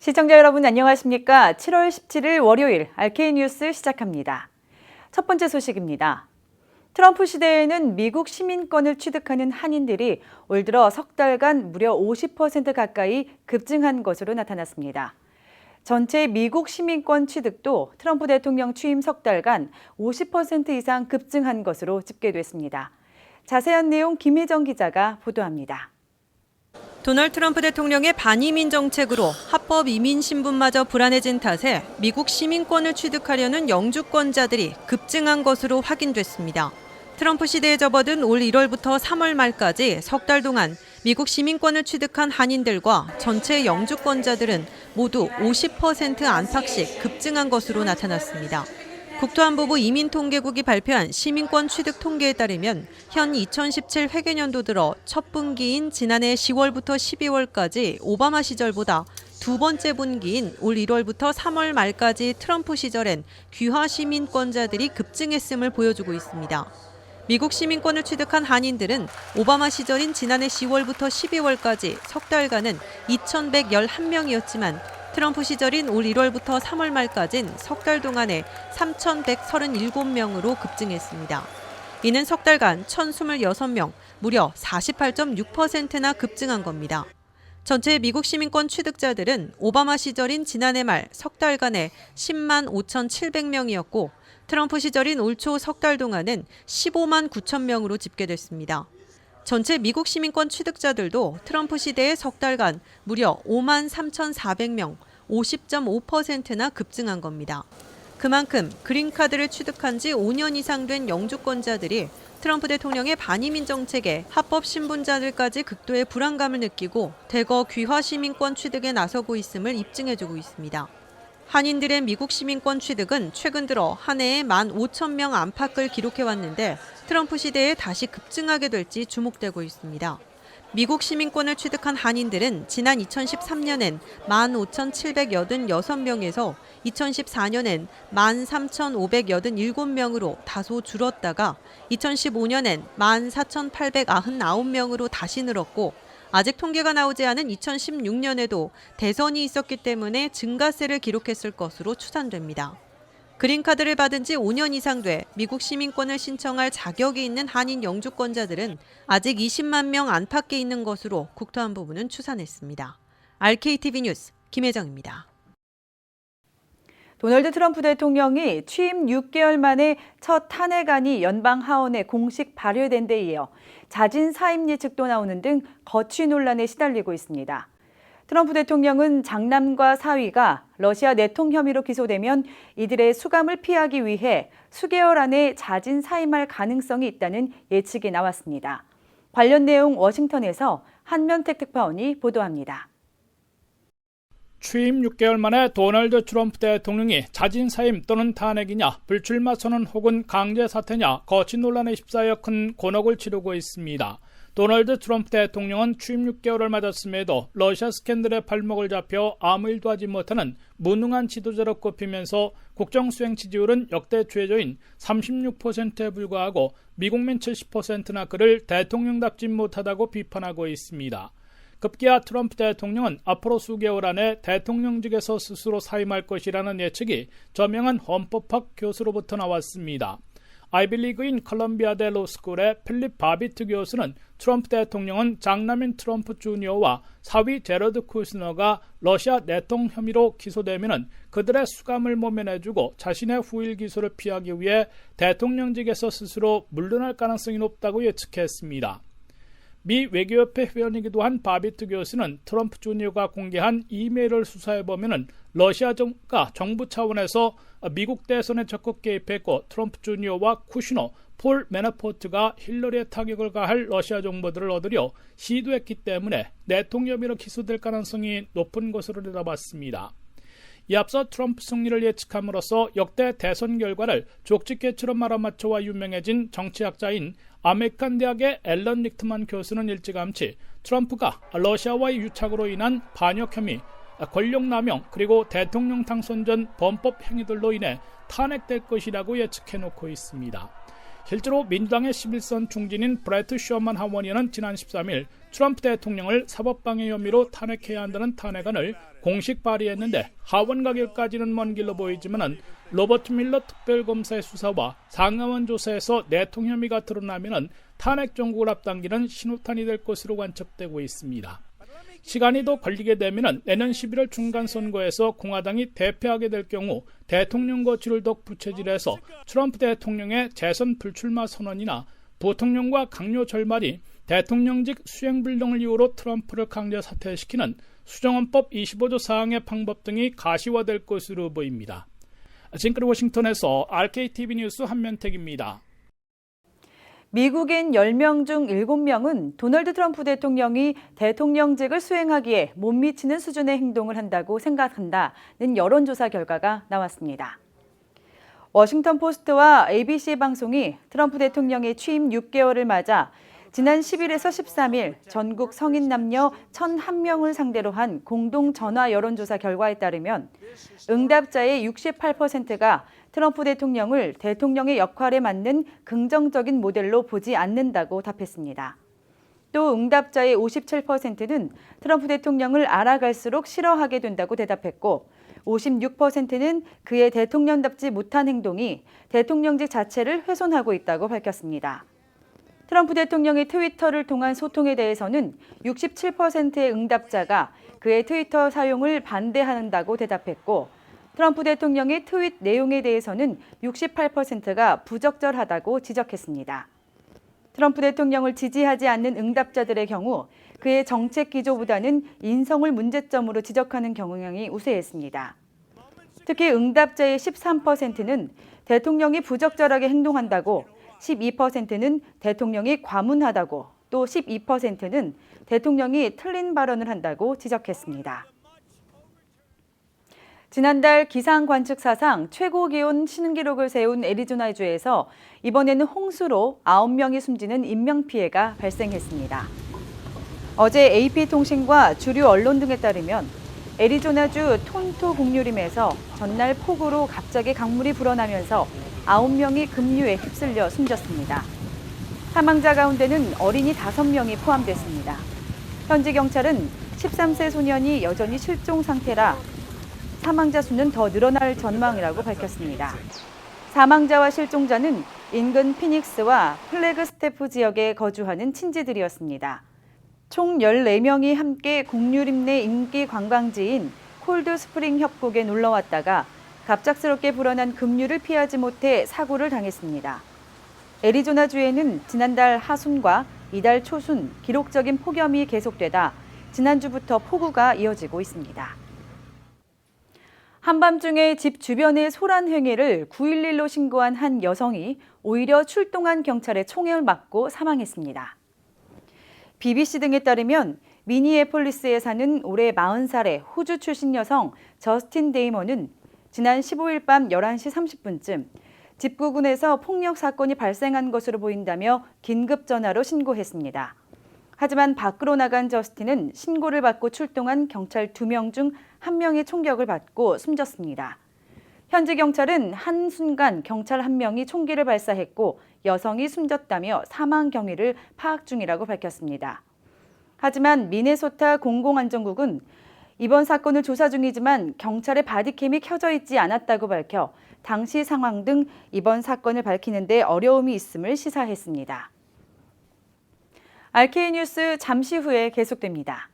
시청자 여러분 안녕하십니까? 7월 17일 월요일 RK뉴스 시작합니다. 첫 번째 소식입니다. 트럼프 시대에는 미국 시민권을 취득하는 한인들이 올 들어 석 달간 무려 50% 가까이 급증한 것으로 나타났습니다. 전체 미국 시민권 취득도 트럼프 대통령 취임 석 달간 50% 이상 급증한 것으로 집계됐습니다. 자세한 내용 김혜정 기자가 보도합니다. 도널드 트럼프 대통령의 반이민 정책으로 합법 이민 신분마저 불안해진 탓에 미국 시민권을 취득하려는 영주권자들이 급증한 것으로 확인됐습니다. 트럼프 시대에 접어든 올 1월부터 3월 말까지 석 달 동안 미국 시민권을 취득한 한인들과 전체 영주권자들은 모두 50% 안팎씩 급증한 것으로 나타났습니다. 국토안보부 이민통계국이 발표한 시민권 취득 통계에 따르면 현 2017 회계년도 들어 첫 분기인 지난해 10월부터 12월까지 오바마 시절보다 두 번째 분기인 올 1월부터 3월 말까지 트럼프 시절엔 귀화 시민권자들이 급증했음을 보여주고 있습니다. 미국 시민권을 취득한 한인들은 오바마 시절인 지난해 10월부터 12월까지 석 달간은 2,111명이었지만 트럼프 시절인 올 1월부터 3월 말까지는 석 달 동안에 3,137명으로 급증했습니다. 이는 석 달간 1,026명, 무려 48.6%나 급증한 겁니다. 전체 미국 시민권 취득자들은 오바마 시절인 지난해 말 석 달간에 10만 5,700명이었고 트럼프 시절인 올 초 석 달 동안은 15만 9천 명으로 집계됐습니다. 전체 미국 시민권 취득자들도 트럼프 시대의 석 달간 무려 5만 3,400명, 50.5%나 급증한 겁니다. 그만큼 그린카드를 취득한 지 5년 이상 된 영주권자들이 트럼프 대통령의 반이민 정책에 합법 신분자들까지 극도의 불안감을 느끼고 대거 귀화 시민권 취득에 나서고 있음을 입증해주고 있습니다. 한인들의 미국 시민권 취득은 최근 들어 한 해에 15,000명 안팎을 기록해왔는데 트럼프 시대에 다시 급증하게 될지 주목되고 있습니다. 미국 시민권을 취득한 한인들은 지난 2013년엔 15,786명에서 2014년엔 13,587명으로 다소 줄었다가 2015년엔 14,899명으로 다시 늘었고 아직 통계가 나오지 않은 2016년에도 대선이 있었기 때문에 증가세를 기록했을 것으로 추산됩니다. 그린카드를 받은 지 5년 이상 돼 미국 시민권을 신청할 자격이 있는 한인 영주권자들은 아직 20만 명 안팎에 있는 것으로 국토안보부는 추산했습니다. RKTV 뉴스 김혜정입니다. 도널드 트럼프 대통령이 취임 6개월 만에 첫 탄핵안이 연방 하원에 공식 발의된 데 이어 자진 사임 예측도 나오는 등 거취 논란에 시달리고 있습니다. 트럼프 대통령은 장남과 사위가 러시아 내통 혐의로 기소되면 이들의 수감을 피하기 위해 수개월 안에 자진 사임할 가능성이 있다는 예측이 나왔습니다. 관련 내용 워싱턴에서 한면택 특파원이 보도합니다. 취임 6개월 만에 도널드 트럼프 대통령이 자진 사임 또는 탄핵이냐, 불출마 선언 혹은 강제 사퇴냐 거취 논란에 휩싸여 큰 곤혹을 치르고 있습니다. 도널드 트럼프 대통령은 취임 6개월을 맞았음에도 러시아 스캔들에 발목을 잡혀 아무 일도 하지 못하는 무능한 지도자로 꼽히면서 국정수행 지지율은 역대 최저인 36%에 불과하고 미국민 70%나 그를 대통령답지 못하다고 비판하고 있습니다. 급기야 트럼프 대통령은 앞으로 수개월 안에 대통령직에서 스스로 사임할 것이라는 예측이 저명한 헌법학 교수로부터 나왔습니다. 아이비리그인 컬럼비아대 로스쿨의 필립 바비트 교수는 트럼프 대통령은 장남인 트럼프 주니어와 사위 제러드 쿠스너가 러시아 내통 혐의로 기소되면 그들의 수감을 모면해주고 자신의 후일 기소를 피하기 위해 대통령직에서 스스로 물러날 가능성이 높다고 예측했습니다. 미 외교협회 회원이기도 한 바비트 교수는 트럼프 주니어가 공개한 이메일을 수사해보면 러시아 정부 차원에서 미국 대선에 적극 개입했고 트럼프 주니어와 쿠시너, 폴 매너포트가 힐러리의 타격을 가할 러시아 정보들을 얻으려 시도했기 때문에 내통 혐의로 기소될 가능성이 높은 것으로 내다봤습니다. 이 앞서 트럼프 승리를 예측함으로써 역대 대선 결과를 족집게처럼 알아맞혀와 유명해진 정치학자인 아메리칸 대학의 앨런 리트만 교수는 일찌감치 트럼프가 러시아와의 유착으로 인한 반역 혐의, 권력남용 그리고 대통령 당선 전 범법 행위들로 인해 탄핵될 것이라고 예측해놓고 있습니다. 실제로 민주당의 11선 중진인 브레트 셔먼 하원의원은 지난 13일 트럼프 대통령을 사법방해 혐의로 탄핵해야 한다는 탄핵안을 공식 발의했는데 하원 가결까지는 먼 길로 보이지만 로버트 밀러 특별검사의 수사와 상하원 조사에서 내통 혐의가 드러나면 탄핵 정국을 앞당기는 신호탄이 될 것으로 관측되고 있습니다. 시간이 더 걸리게 되면 내년 11월 중간선거에서 공화당이 대패하게 될 경우 대통령 거취를 덧붙여질해서 트럼프 대통령의 재선 불출마 선언이나 부통령과 강요 절말이 대통령직 수행불능을 이유로 트럼프를 강제 사퇴시키는 수정헌법 25조 사항의 방법 등이 가시화될 것으로 보입니다. 지금까지 워싱턴에서 RKTV 뉴스 한면택입니다. 미국인 10명 중 7명은 도널드 트럼프 대통령이 대통령직을 수행하기에 못 미치는 수준의 행동을 한다고 생각한다는 여론조사 결과가 나왔습니다. 워싱턴 포스트와 ABC 방송이 트럼프 대통령의 취임 6개월을 맞아 지난 10일에서 13일 전국 성인 남녀 1,001명을 상대로 한 공동 전화 여론조사 결과에 따르면 응답자의 68%가 트럼프 대통령을 대통령의 역할에 맞는 긍정적인 모델로 보지 않는다고 답했습니다. 또 응답자의 57%는 트럼프 대통령을 알아갈수록 싫어하게 된다고 대답했고 56%는 그의 대통령답지 못한 행동이 대통령직 자체를 훼손하고 있다고 밝혔습니다. 트럼프 대통령의 트위터를 통한 소통에 대해서는 67%의 응답자가 그의 트위터 사용을 반대한다고 대답했고 트럼프 대통령의 트윗 내용에 대해서는 68%가 부적절하다고 지적했습니다. 트럼프 대통령을 지지하지 않는 응답자들의 경우 그의 정책 기조보다는 인성을 문제점으로 지적하는 경향이 우세했습니다. 특히 응답자의 13%는 대통령이 부적절하게 행동한다고, 12%는 대통령이 과문하다고, 또 12%는 대통령이 틀린 발언을 한다고 지적했습니다. 지난달 기상 관측 사상 최고 기온 신기록을 세운 애리조나주에서 이번에는 홍수로 9명이 숨지는 인명피해가 발생했습니다. 어제 AP통신과 주류 언론 등에 따르면 애리조나주 톤토 국유림에서 전날 폭우로 갑자기 강물이 불어나면서 9명이 급류에 휩쓸려 숨졌습니다. 사망자 가운데는 어린이 5명이 포함됐습니다. 현지 경찰은 13세 소년이 여전히 실종 상태라 사망자 수는 더 늘어날 전망이라고 밝혔습니다. 사망자와 실종자는 인근 피닉스와 플래그스태프 지역에 거주하는 친지들이었습니다. 총 14명이 함께 국유림 내 인기 관광지인 콜드스프링 협곡에 놀러 왔다가 갑작스럽게 불어난 급류를 피하지 못해 사고를 당했습니다. 애리조나주에는 지난달 하순과 이달 초순 기록적인 폭염이 계속되다 지난주부터 폭우가 이어지고 있습니다. 한밤중에 집 주변의 소란 행위를 911로 신고한 한 여성이 오히려 출동한 경찰의 총을 맞고 사망했습니다. BBC 등에 따르면 미니애폴리스에 사는 올해 40살의 호주 출신 여성 저스틴 데이먼은 지난 15일 밤 11시 30분쯤 집구근에서 폭력 사건이 발생한 것으로 보인다며 긴급 전화로 신고했습니다. 하지만 밖으로 나간 저스틴은 신고를 받고 출동한 경찰 2명 중 1명의 총격을 받고 숨졌습니다. 현지 경찰은 한순간 경찰 1명이 총기를 발사했고 여성이 숨졌다며 사망 경위를 파악 중이라고 밝혔습니다. 하지만 미네소타 공공안전국은 이번 사건을 조사 중이지만 경찰의 바디캠이 켜져 있지 않았다고 밝혀 당시 상황 등 이번 사건을 밝히는 데 어려움이 있음을 시사했습니다. RK 뉴스 잠시 후에 계속됩니다.